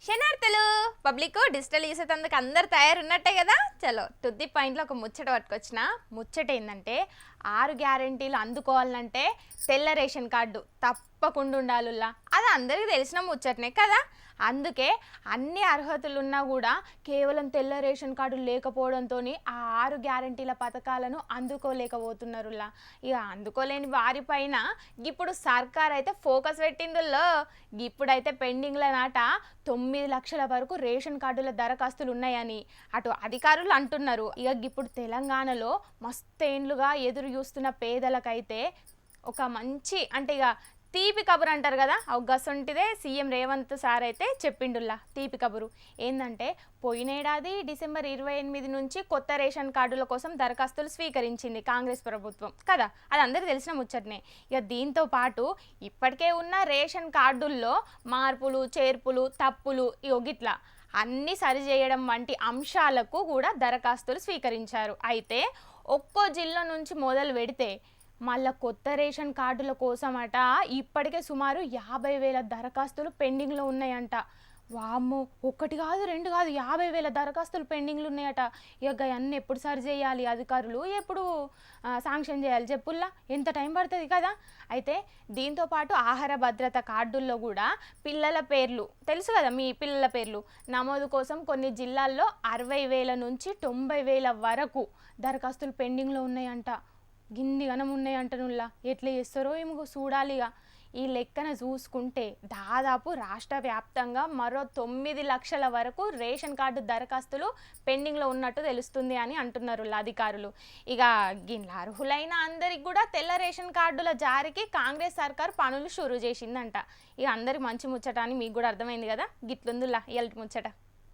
శనార్థులు public digital చేసేందుకు అందరు తయారున్నట్టే కదా. చలో తుది పాయింట్లో ఒక ముచ్చట పట్టుకొచ్చిన. ముచ్చట ఏంటంటే 6 గ్యారెంటీలు అందుకోవాలంటే తెల్ల రేషన్ కార్డు తప్పకుండా ఉండాలుల్లా. అది అందరికీ తెలిసిన ముచ్చటనే కదా. అందుకే అన్ని అర్హతలు ఉన్నా కూడా కేవలం తెల్ల రేషన్ కార్డు లేకపోవడంతో ఆ 6 గ్యారెంటీల పథకాలను అందుకోలేకపోతున్నారులా. ఇక అందుకోలేని వారిపైన ఇప్పుడు సర్కార్ అయితే ఫోకస్ పెట్టిందుల్లో. ఇప్పుడైతే పెండింగ్ల నాట 9 లక్షల వరకు రేషన్ కార్డుల దరఖాస్తులు ఉన్నాయని అటు అధికారులు అంటున్నారు. ఇక ఇప్పుడు తెలంగాణలో మస్తేండ్లుగా ఎదురు చూస్తున్న పేదలకైతే ఒక మంచి అంటే ఇక తీపి కబురు అంటారు కదా, గసొంటిదే సీఎం రేవంత్ సార్ అయితే చెప్పిండుల్లా. తీపి కబురు ఏంటంటే పోయినేడాది డిసెంబర్ 28 నుంచి కొత్త రేషన్ కార్డుల కోసం దరఖాస్తులు స్వీకరించింది కాంగ్రెస్ ప్రభుత్వం కదా. అది అందరికీ తెలిసిన ముచ్చటనే. ఇక దీంతో పాటు ఇప్పటికే ఉన్న రేషన్ కార్డుల్లో మార్పులు చేర్పులు తప్పులు గిట్లా అన్నీ సరిచేయడం వంటి అంశాలకు కూడా దరఖాస్తులు స్వీకరించారు. అయితే ఒక్కో జిల్లా నుంచి మొదలు పెడితే మళ్ళీ కొత్త రేషన్ కార్డుల కోసమట ఇప్పటికే సుమారు 50,000 దరఖాస్తులు పెండింగ్లో ఉన్నాయంట. వామ్మో, ఒకటి కాదు రెండు కాదు 50,000 దరఖాస్తులు పెండింగ్లు ఉన్నాయట. ఇక అన్నీ ఎప్పుడు సరి చేయాలి అధికారులు, ఎప్పుడు శాంక్షన్ చేయాలి చెప్పుల్లా, ఎంత టైం పడుతుంది కదా. అయితే దీంతోపాటు ఆహార భద్రత కార్డుల్లో కూడా పిల్లల పేర్లు తెలుసు కదా, మీ పిల్లల పేర్లు నమోదు కోసం కొన్ని జిల్లాల్లో 60,000 నుంచి 90,000 వరకు దరఖాస్తులు పెండింగ్లో ఉన్నాయంట. గిన్ని గనం ఉన్నాయంటనుల్లా. ఎట్లా చేస్తారో ఏమో చూడాలిగా. ఈ లెక్కన చూసుకుంటే దాదాపు రాష్ట్ర వ్యాప్తంగా మరో 9 లక్షల వరకు రేషన్ కార్డు దరఖాస్తులు పెండింగ్లో ఉన్నట్టు తెలుస్తుంది అని అంటున్నారు అధికారులు. ఇక గిన్నె అర్హులైన అందరికి కూడా తెల్ల రేషన్ కార్డుల జారీకి కాంగ్రెస్ సర్కార్ పనులు షురూ చేసిందంట. ఇక అందరికి మంచి ముచ్చట అని మీకు కూడా అర్థమైంది కదా. గిట్లుందులా ఇయాల్టి ముచ్చట.